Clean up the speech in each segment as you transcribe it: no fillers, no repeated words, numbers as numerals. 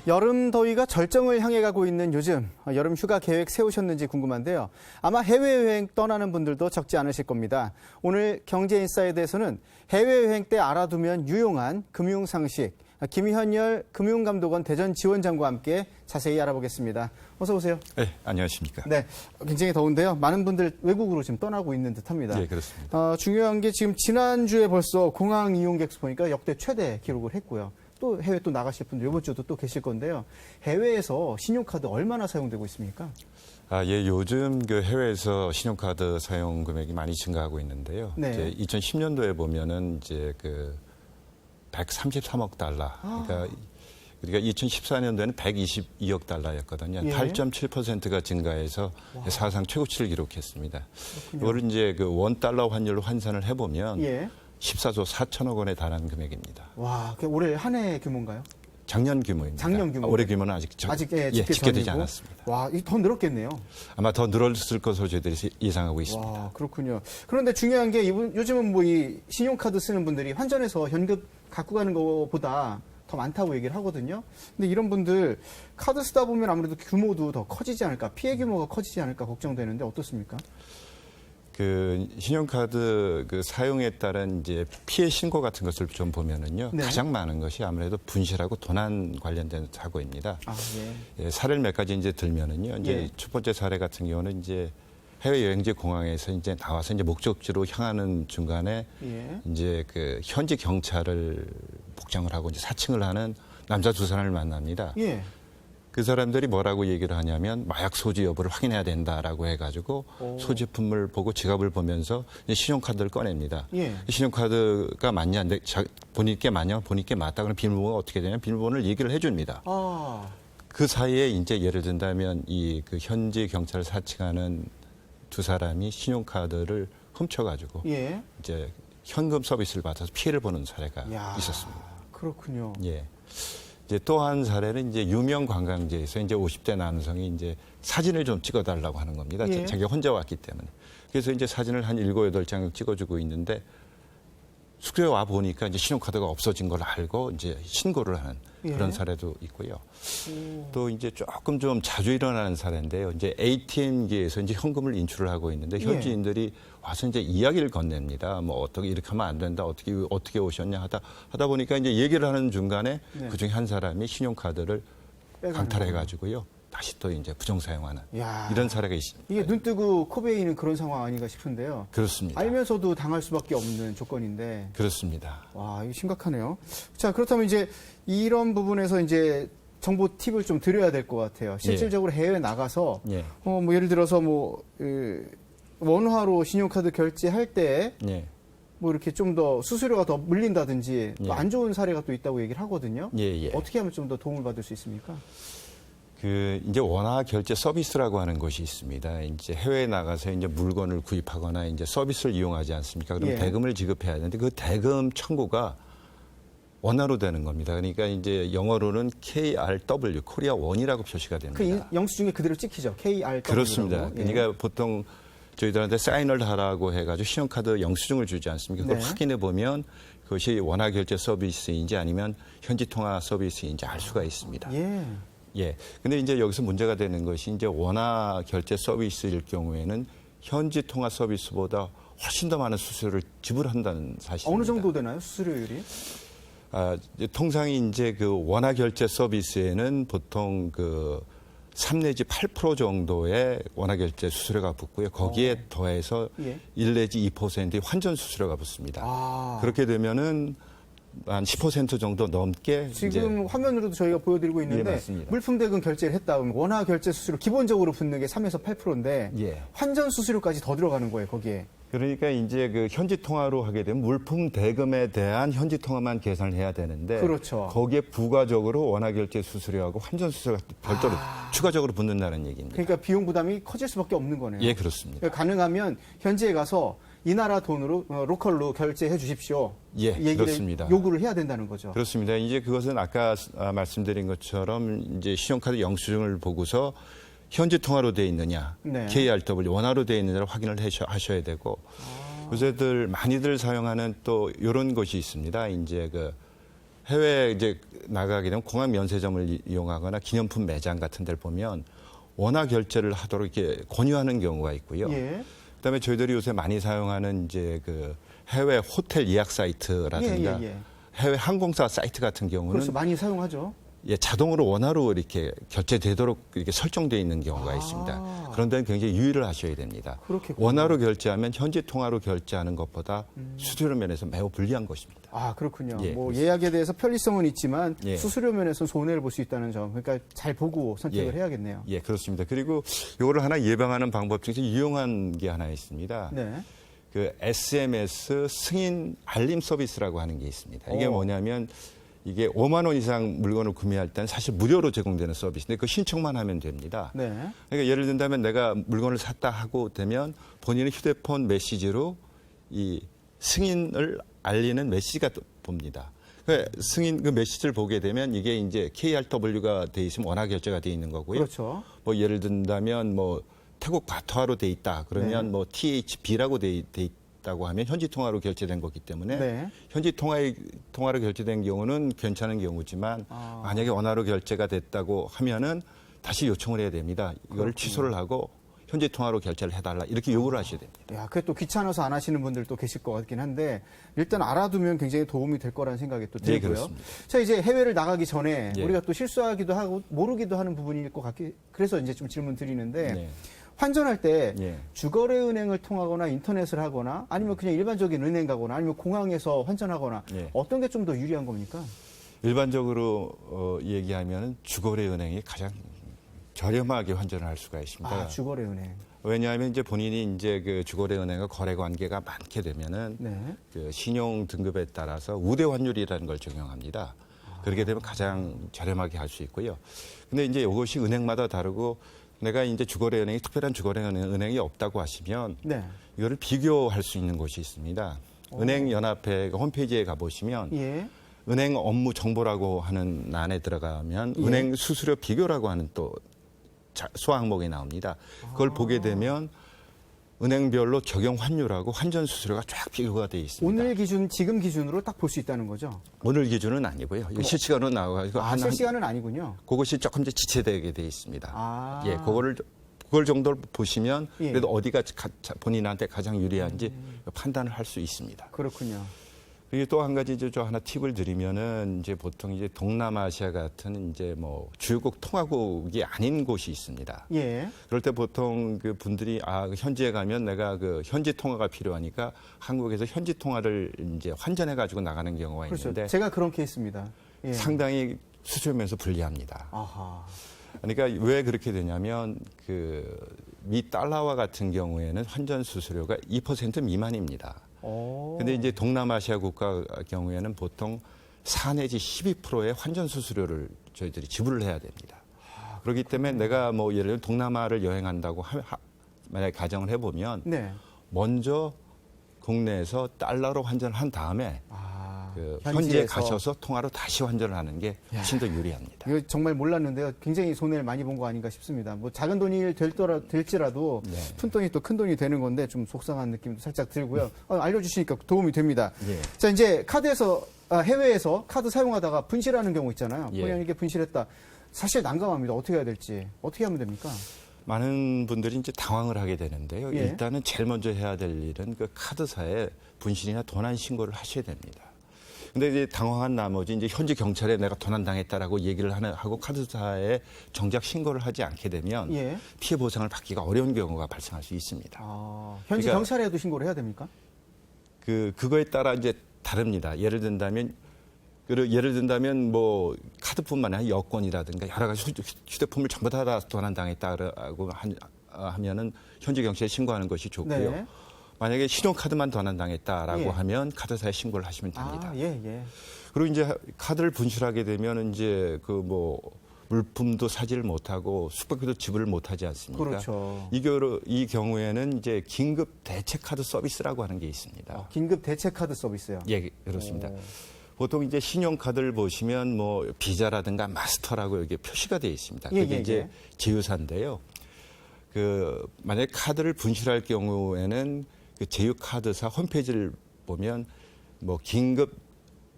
여름 더위가 절정을 향해 가고 있는 요즘 여름 휴가 계획 세우셨는지 궁금한데요. 아마 해외여행 떠나는 분들도 적지 않으실 겁니다. 오늘 경제인사이드에서는 해외여행 때 알아두면 유용한 금융상식, 김현열 금융감독원 대전지원장과 함께 자세히 알아보겠습니다. 어서 오세요. 네, 안녕하십니까. 네, 굉장히 더운데요. 많은 분들 외국으로 지금 떠나고 있는 듯합니다. 네, 그렇습니다. 중요한 게 지금 지난주에 벌써 공항 이용객 수 보니까 역대 최대 기록을 했고요. 또 해외 또 나가실 분들 이번 주도 또 계실 건데요. 해외에서 신용카드 얼마나 사용되고 있습니까? 예, 요즘 그 해외에서 신용카드 사용 금액이 많이 증가하고 있는데요. 네. 이제 2010년도에 보면은 이제 그 133억 달러. 그러니까 2014년도에는 122억 달러였거든요. 예. 8.7%가 증가해서 사상 최고치를 기록했습니다. 이거를 이제 그 원달러 환율로 환산을 해보면 예. 14조 4천억 원에 달하는 금액입니다. 와, 그게 올해 한 해 규모인가요? 작년 규모입니다. 작년 규모. 올해 규모는 아직 집계되지 않았습니다. 와, 이 더 늘었겠네요. 아마 더 늘었을 것으로 저희들이 예상하고 있습니다. 와, 그렇군요. 그런데 중요한 게 요즘은 뭐 이 신용카드 쓰는 분들이 환전해서 현금 갖고 가는 것보다 더 많다고 얘기를 하거든요. 근데 이런 분들 카드 쓰다 보면 아무래도 규모도 더 커지지 않을까, 피해 규모가 커지지 않을까 걱정되는데 어떻습니까? 그 신용카드 그 사용에 따른 이제 피해 신고 같은 것을 좀 보면은요. 네. 가장 많은 것이 아무래도 분실하고 도난 관련된 사고입니다. 아, 예. 예, 사례를 몇 가지 이제 들면은요. 이제 예. 첫 번째 사례 같은 경우는 이제 해외 여행지 공항에서 이제 나와서 이제 목적지로 향하는 중간에 예. 이제 그 현지 경찰을 복장을 하고 이제 사칭을 하는 남자 두 사람을 만납니다. 예. 그 사람들이 뭐라고 얘기를 하냐면 마약 소지 여부를 확인해야 된다라고 해가지고 소지품을 보고 지갑을 보면서 이제 신용카드를 꺼냅니다. 예. 신용카드가 맞냐, 본인께 맞냐, 본인께 맞다. 그럼 비밀번호가 어떻게 되냐, 비밀번호를 얘기를 해줍니다. 아. 그 사이에 이제 예를 든다면 이 그 현지 경찰을 사칭하는 두 사람이 신용카드를 훔쳐가지고 예. 이제 현금 서비스를 받아서 피해를 보는 사례가 야, 있었습니다. 그렇군요. 예. 이제 또 한 사례는 이제 유명 관광지에서 이제 50대 남성이 이제 사진을 좀 찍어달라고 하는 겁니다. 예. 자기가 혼자 왔기 때문에. 그래서 이제 사진을 한 7, 8장 찍어주고 있는데 숙소에 와 보니까 이제 신용카드가 없어진 걸 알고 이제 신고를 하는 그런 예. 사례도 있고요. 또 이제 조금 좀 자주 일어나는 사례인데요. 이제 ATM기에서 이제 현금을 인출을 하고 있는데 현지인들이 와서 이제 이야기를 건넵니다. 뭐 어떻게 이렇게 하면 안 된다. 어떻게 오셨냐 하다 보니까 이제 얘기를 하는 중간에 네. 그중에 한 사람이 신용카드를 강탈해 가지고요. 다시 또 이제 부정 사용하는 야. 이런 사례가 있습니다. 이게 눈 뜨고 코 베이는 그런 상황 아닌가 싶은데요. 그렇습니다. 알면서도 당할 수밖에 없는 조건인데. 그렇습니다. 와, 이거 심각하네요. 자, 그렇다면 이제 이런 부분에서 이제 정보 팁을 좀 드려야 될 것 같아요. 실질적으로 해외 나가서 예. 뭐 예를 들어서 뭐 원화로 신용카드 결제할 때 예. 뭐 이렇게 좀 더 수수료가 더 물린다든지 예. 또 안 좋은 사례가 또 있다고 얘기를 하거든요. 예, 예. 어떻게 하면 좀 더 도움을 받을 수 있습니까? 그 이제 원화 결제 서비스라고 하는 것이 있습니다. 이제 해외에 나가서 이제 물건을 구입하거나 이제 서비스를 이용하지 않습니까? 그럼 예. 대금을 지급해야 되는데 그 대금 청구가 원화로 되는 겁니다. 그러니까 이제 영어로는 KRW, 코리아 원이라고 표시가 됩니다. 그 영수증에 그대로 찍히죠. KRW. 그렇습니다. 그러니까 보통 저희들한테 사인을 하라고 해가지고 신용카드 영수증을 주지 않습니까? 그걸 네. 확인해 보면 그것이 원화 결제 서비스인지 아니면 현지 통화 서비스인지 알 수가 있습니다. 예. 예. 근데 이제 여기서 문제가 되는 것이 이제 원화 결제 서비스일 경우에는 현지 통화 서비스보다 훨씬 더 많은 수수료를 지불한다는 사실입니다. 어느 정도 되나요? 수수료율이? 통상 이제 그 원화 결제 서비스에는 보통 그 3 내지 8% 정도의 원화 결제 수수료가 붙고요. 거기에 더해서 예. 1 내지 2%의 환전 수수료가 붙습니다. 아. 그렇게 되면은 한 10% 정도 넘게 지금 화면으로도 저희가 보여드리고 있는데 예, 맞습니다. 물품 대금 결제를 했다 그러면 원화 결제 수수료 기본적으로 붙는 게 3에서 8%인데 예. 환전 수수료까지 더 들어가는 거예요, 거기에. 그러니까 이제 그 현지 통화로 하게 되면 물품 대금에 대한 현지 통화만 계산을 해야 되는데 그렇죠. 거기에 부가적으로 원화 결제 수수료하고 환전 수수료가 별도로 추가적으로 붙는다는 얘기입니다. 그러니까 비용 부담이 커질 수밖에 없는 거네요. 예, 그렇습니다. 그러니까 가능하면 현지에 가서 이 나라 돈으로 로컬로 결제해 주십시오. 예, 얘기를 그렇습니다. 요구를 해야 된다는 거죠. 그렇습니다. 이제 그것은 아까 말씀드린 것처럼 이제 신용카드 영수증을 보고서 현지 통화로 돼 있느냐, 네. KRW 원화로 돼 있느냐를 확인을 하셔야 되고 요새들 많이들 사용하는 또 이런 것이 있습니다. 이제 그 해외 이제 나가게 되면 공항 면세점을 이용하거나 기념품 매장 같은 데를 보면 원화 결제를 하도록 이렇게 권유하는 경우가 있고요. 예. 그다음에 저희들이 요새 많이 사용하는 이제 그 해외 호텔 예약 사이트라든가 해외 항공사 사이트 같은 경우는 그래서 많이 사용하죠. 예, 자동으로 원화로 이렇게 결제되도록 이렇게 설정되어 있는 경우가 있습니다. 그런 데는 굉장히 유의를 하셔야 됩니다. 그렇겠군요. 원화로 결제하면 현지 통화로 결제하는 것보다 수수료 면에서 매우 불리한 것입니다. 아, 그렇군요. 예, 뭐 그렇습니다. 예약에 대해서 편리성은 있지만 예. 수수료 면에서는 손해를 볼 수 있다는 점. 그러니까 잘 보고 선택을 예. 해야겠네요. 예, 그렇습니다. 그리고 이거를 하나 예방하는 방법 중에서 유용한 게 하나 있습니다. 네. 그 SMS 승인 알림 서비스라고 하는 게 있습니다. 이게 뭐냐면 이게 5만 원 이상 물건을 구매할 때는 사실 무료로 제공되는 서비스인데 그 신청만 하면 됩니다. 네. 그러니까 예를 든다면 내가 물건을 샀다 하고 되면 본인의 휴대폰 메시지로 이 승인을 알리는 메시지가 봅니다. 그 승인 그 메시지를 보게 되면 이게 이제 KRW가 돼 있으면 원화 결제가 돼 있는 거고요. 그렇죠. 뭐 예를 든다면 뭐 태국 바토화로 돼 있다. 그러면 네. 뭐 THB라고 돼 있다고 하면 현지 통화로 결제된 거기 때문에 네. 현지 통화로 결제된 경우는 괜찮은 경우지만 만약에 원화로 결제가 됐다고 하면은 다시 요청을 해야 됩니다. 이거를 취소를 하고 현지 통화로 결제를 해달라 이렇게 요구를 하셔야 됩니다. 야, 그게 또 귀찮아서 안 하시는 분들도 계실 것 같긴 한데 일단 알아두면 굉장히 도움이 될 거라는 생각이 또 네, 들고요. 그렇습니다. 자, 이제 해외를 나가기 전에 예. 우리가 또 실수하기도 하고 모르기도 하는 부분일 것 같기 그래서 이제 좀 질문 드리는데 네. 환전할 때 예. 주거래 은행을 통하거나 인터넷을 하거나 아니면 그냥 일반적인 은행 가거나 아니면 공항에서 환전하거나 예. 어떤 게 좀 더 유리한 겁니까? 일반적으로 얘기하면 주거래 은행이 가장 저렴하게 환전을 할 수가 있습니다. 아, 주거래 은행. 왜냐하면 이제 본인이 이제 그 주거래 은행과 거래 관계가 많게 되면은 네. 그 신용 등급에 따라서 우대 환율이라는 걸 적용합니다. 그렇게 되면 가장 저렴하게 할 수 있고요. 근데 이제 이것이 은행마다 다르고 내가 이제 주거래 은행이 특별한 주거래 은행이 없다고 하시면 네. 이거를 비교할 수 있는 곳이 있습니다. 은행연합회 홈페이지에 가보시면 예. 은행 업무 정보라고 하는 란에 들어가면 예. 은행 수수료 비교라고 하는 또 수화 항목이 나옵니다. 그걸 보게 되면 은행별로 적용 환율하고 환전 수수료가 쫙 비교가 되어 있습니다. 오늘 기준, 지금 기준으로 딱 볼 수 있다는 거죠? 오늘 기준은 아니고요. 이거 실시간으로 나와가지고 아, 실시간은 아니군요. 그것이 조금 이제 지체되게 되어 있습니다. 아. 예, 그걸 정도를 보시면 예. 그래도 어디가 본인한테 가장 유리한지 판단을 할 수 있습니다. 그렇군요. 그리고 또 한 가지 이제 저 하나 팁을 드리면은 이제 보통 이제 동남아시아 같은 이제 뭐 주요국 통화국이 아닌 곳이 있습니다. 예. 그럴 때 보통 그 분들이 현지에 가면 내가 그 현지 통화가 필요하니까 한국에서 현지 통화를 이제 환전해 가지고 나가는 경우가 그렇죠. 있는데 제가 그런 케이스입니다. 예. 상당히 수수료면서 불리합니다. 아하. 그러니까 왜 그렇게 되냐면 그 미 달러와 같은 경우에는 환전 수수료가 2% 미만입니다. 오. 근데 이제 동남아시아 국가 경우에는 보통 4 내지 12%의 환전 수수료를 저희들이 지불을 해야 됩니다. 그렇기 때문에 내가 뭐 예를 들어 동남아를 여행한다고 만약에 가정을 해보면 네. 먼저 국내에서 달러로 환전을 한 다음에 그 현지에 현지에서. 가셔서 통화로 다시 환전을 하는 게 훨씬 더 유리합니다. 이거 정말 몰랐는데요. 굉장히 손해를 많이 본 거 아닌가 싶습니다. 뭐 작은 돈이 될지라도 네. 큰 돈이 또 큰 돈이 되는 건데 좀 속상한 느낌도 살짝 들고요. 알려주시니까 도움이 됩니다. 예. 자, 이제 해외에서 카드 사용하다가 분실하는 경우 있잖아요. 예. 본인이 이게 분실했다. 사실 난감합니다. 어떻게 해야 될지. 어떻게 하면 됩니까? 많은 분들이 이제 당황을 하게 되는데요. 예. 일단은 제일 먼저 해야 될 일은 그 카드사에 분실이나 도난 신고를 하셔야 됩니다. 근데 이제 당황한 나머지 이제 현지 경찰에 내가 도난 당했다라고 얘기를 하고 카드사에 정작 신고를 하지 않게 되면 예. 피해 보상을 받기가 어려운 경우가 발생할 수 있습니다. 현지 그러니까- 경찰에도 신고를 해야 됩니까? 그거에 따라 이제 다릅니다. 예를 든다면 뭐 카드뿐만 아니라 여권이라든가 여러 가지 휴대폰을 전부 다 도난 당했다고 하면은 현지 경찰에 신고하는 것이 좋고요. 네. 만약에 신용카드만 도난 당했다라고 예. 하면 카드사에 신고를 하시면 됩니다. 예. 그리고 이제 카드를 분실하게 되면 이제 그 뭐 물품도 사지를 못하고 숙박비도 지불을 못하지 않습니까? 그렇죠. 이 경우에는 이제 긴급 대체 카드 서비스라고 하는 게 있습니다. 긴급 대체 카드 서비스요. 예, 그렇습니다. 오. 보통 이제 신용카드를 보시면 뭐 비자라든가 마스터라고 여기 표시가 되어 있습니다. 그게 이제 제휴사인데요. 그 만약에 카드를 분실할 경우에는 그 제휴카드사 홈페이지를 보면 뭐 긴급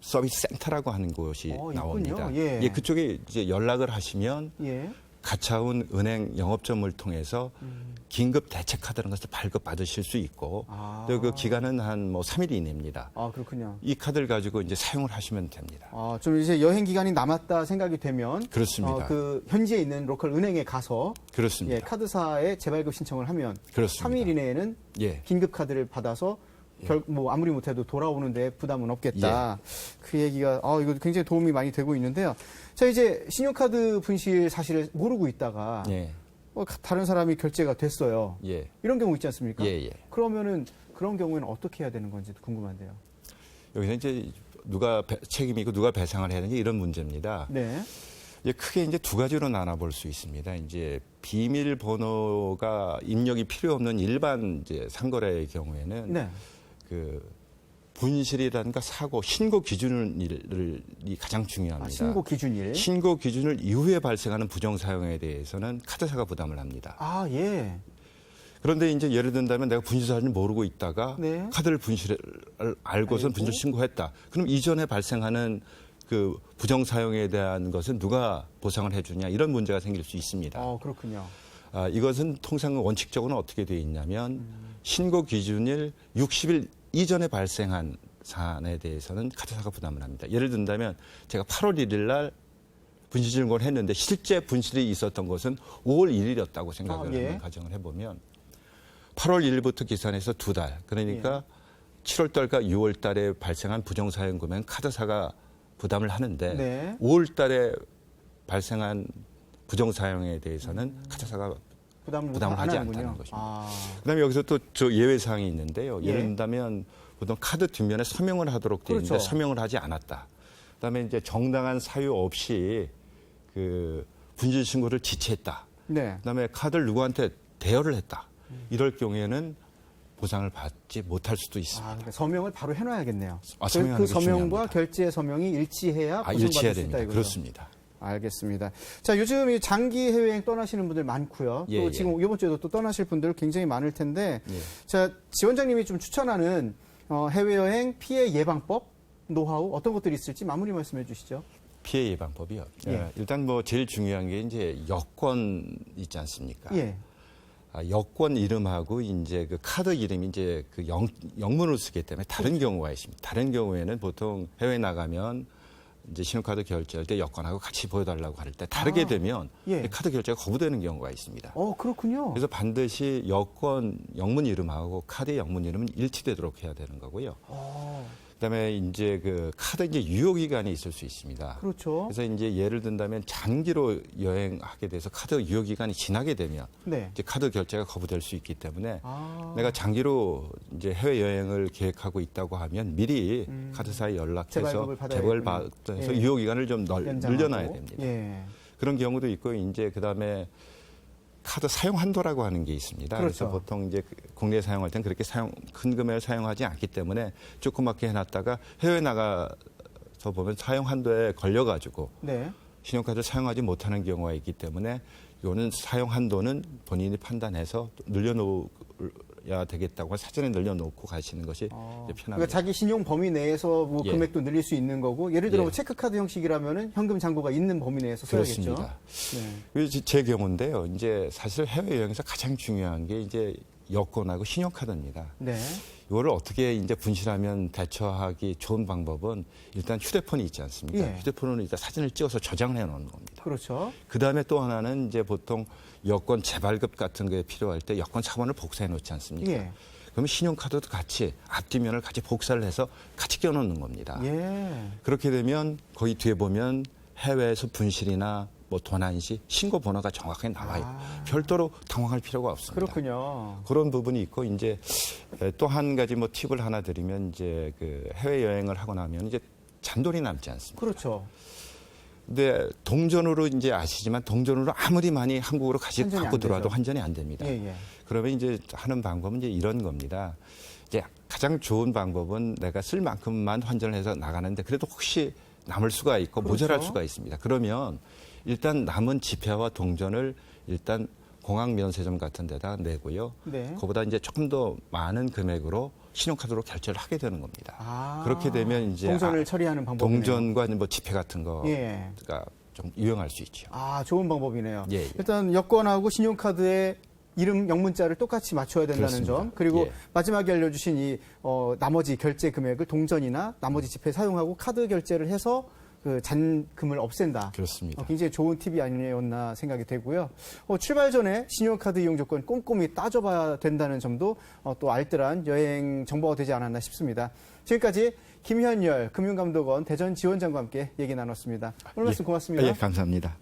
서비스 센터라고 하는 곳이 있군요. 나옵니다. 예. 그쪽에 이제 연락을 하시면 예. 가차운 은행 영업점을 통해서 긴급 대체 카드라는 것을 발급 받으실 수 있고 또 그 기간은 한 뭐 3일 이내입니다. 아, 그렇군요. 이 카드를 가지고 이제 사용을 하시면 됩니다. 좀 이제 여행 기간이 남았다 생각이 되면 그렇습니다. 그 현지에 있는 로컬 은행에 가서 그렇습니다. 예, 카드사에 재발급 신청을 하면 그렇습니다. 3일 이내에는 예. 긴급 카드를 받아서 뭐 아무리 못해도 돌아오는데 부담은 없겠다. 그 얘기가 이거 굉장히 도움이 많이 되고 있는데요. 자, 이제 신용카드 분실 사실을 모르고 있다가 예. 다른 사람이 결제가 됐어요. 예. 이런 경우 있지 않습니까? 예, 예. 그러면은 그런 경우에는 어떻게 해야 되는 건지 궁금한데요. 여기서 이제 누가 책임이고 누가 배상을 해야 되는지 이런 문제입니다. 네. 이제 크게 이제 두 가지로 나눠볼 수 있습니다. 이제 비밀번호가 입력이 필요 없는 일반 이제 상거래의 경우에는 네. 그 분실이라든가 사고, 신고 기준이 가장 중요합니다. 신고 기준일. 신고 기준을 이후에 발생하는 부정 사용에 대해서는 카드사가 부담을 합니다. 아, 예. 그런데 이제 예를 든다면 내가 분실 사실을 모르고 있다가 네. 카드를 분실을 알고선 알고. 분실 신고했다. 그럼 이전에 발생하는 그 부정 사용에 대한 것은 누가 보상을 해주냐 이런 문제가 생길 수 있습니다. 그렇군요. 이것은 통상 원칙적으로는 어떻게 되어 있냐면 신고 기준일 60일 이전에 발생한 사안에 대해서는 카드사가 부담을 합니다. 예를 든다면 제가 8월 1일 날 분실 신고를 했는데 실제 분실이 있었던 것은 5월 1일이었다고 생각을 예. 하는 가정을 해보면 8월 1일부터 계산해서 2달 그러니까 7월 달과 6월 달에 발생한 부정 사용 금액은 카드사가 부담을 하는데 네. 5월 달에 발생한 부정 사용에 대해서는 카드사가 부담을 하지 않다는 것입니다. 그다음에 여기서 또 저 예외 사항이 있는데요. 예를 든다면 보통 카드 뒷면에 서명을 하도록 되어 있는데 그렇죠. 서명을 하지 않았다. 그다음에 이제 정당한 사유 없이 그 분실 신고를 지체했다. 네. 그다음에 카드를 누구한테 대여를 했다. 이럴 경우에는 보상을 받지 못할 수도 있습니다. 그러니까 서명을 바로 해놔야겠네요. 서명하는 그 게 서명과 중요합니다. 결제 서명이 일치해야 보상받을 일치해야 수 있다 됩니다. 이거죠. 그렇습니다. 알겠습니다. 자, 요즘 이 장기 해외여행 떠나시는 분들 많고요. 또 지금 이번 주에도 또 떠나실 분들 굉장히 많을 텐데, 자, 지원장님이 좀 추천하는 해외여행 피해 예방법, 노하우 어떤 것들이 있을지 마무리 말씀해 주시죠. 피해 예방법이요. 일단 뭐 제일 중요한 게 이제 여권 있지 않습니까? 예. 여권 이름하고 이제 그 카드 이름이 이제 그 영문으로 쓰기 때문에 다른 경우가 있습니다. 다른 경우에는 보통 해외 나가면 이제 신용카드 결제할 때 여권하고 같이 보여달라고 할 때 다르게 되면 카드 결제가 거부되는 경우가 있습니다. 그렇군요. 그래서 반드시 여권 영문 이름하고 카드의 영문 이름은 일치되도록 해야 되는 거고요. 그다음에 이제 그 카드 이제 유효 기간이 있을 수 있습니다. 그렇죠. 그래서 이제 예를 든다면 장기로 여행하게 돼서 카드 유효 기간이 지나게 되면 이제 카드 결제가 거부될 수 있기 때문에 내가 장기로 이제 해외 여행을 계획하고 있다고 하면 미리 카드사에 연락해서 재발을 받아서 유효 기간을 좀 늘려놔야 됩니다. 그런 경우도 있고 이제 그다음에 카드 사용 한도라고 하는 게 있습니다. 그렇죠. 그래서 보통 이제 국내에 사용할 때는 그렇게 큰 금액을 사용하지 않기 때문에 조그맣게 해놨다가 해외 나가서 보면 사용 한도에 걸려가지고 신용카드를 사용하지 못하는 경우가 있기 때문에 이거는 사용 한도는 본인이 판단해서 늘려놓아야 되겠다고 사전에 늘려놓고 가시는 것이 편합니다. 그러니까 자기 신용 범위 내에서 뭐 금액도 늘릴 수 있는 거고 예를 들어 뭐 체크카드 형식이라면은 현금 잔고가 있는 범위 내에서 써야겠죠. 그렇습니다. 그래서 제 경우인데요. 이제 사실 해외 여행에서 가장 중요한 게 이제 여권하고 신용카드입니다. 이거를 어떻게 이제 분실하면 대처하기 좋은 방법은 일단 휴대폰이 있지 않습니까? 휴대폰으로 일단 사진을 찍어서 저장을 해놓는 겁니다. 그렇죠. 그 다음에 또 하나는 이제 보통 여권 재발급 같은 게 필요할 때 여권 사본을 복사해 놓지 않습니까? 그러면 신용카드도 같이 앞뒤면을 같이 복사를 해서 같이 껴놓는 겁니다. 그렇게 되면 거기 뒤에 보면 해외에서 분실이나 뭐 도난 시 신고 번호가 정확하게 나와요. 별도로 당황할 필요가 없습니다. 그렇군요. 그런 부분이 있고 이제 또 한 가지 뭐 팁을 하나 드리면 이제 그 해외 여행을 하고 나면 이제 잔돈이 남지 않습니까? 그렇죠. 근데 동전으로 이제 아시지만 동전으로 아무리 많이 한국으로 갖고 들어와도 환전이 안 됩니다. 그러면 이제 하는 방법은 이제 이런 겁니다. 이제 가장 좋은 방법은 내가 쓸 만큼만 환전을 해서 나가는데 그래도 혹시 남을 수가 있고 모자랄 수가 있습니다. 그러면 일단 남은 지폐와 동전을 일단 공항 면세점 같은 데다 내고요. 네. 그보다 이제 조금 더 많은 금액으로 신용카드로 결제를 하게 되는 겁니다. 그렇게 되면 이제 동전을 처리하는 방법이네요. 동전과 뭐 지폐 같은 거가 예. 좀 유용할 수 있죠. 좋은 방법이네요. 예, 예. 일단 여권하고 신용카드의 이름 영문자를 똑같이 맞춰야 된다는 그렇습니다. 점, 그리고 예. 마지막에 알려주신 이 나머지 결제 금액을 동전이나 나머지 지폐 사용하고 카드 결제를 해서 그 잔금을 없앤다. 그렇습니다. 굉장히 좋은 팁이 아니었나 생각이 되고요. 출발 전에 신용카드 이용 조건 꼼꼼히 따져봐야 된다는 점도 또 알뜰한 여행 정보가 되지 않았나 싶습니다. 지금까지 김현열 금융감독원 대전지원장과 함께 얘기 나눴습니다. 오늘 말씀 고맙습니다. 예, 감사합니다.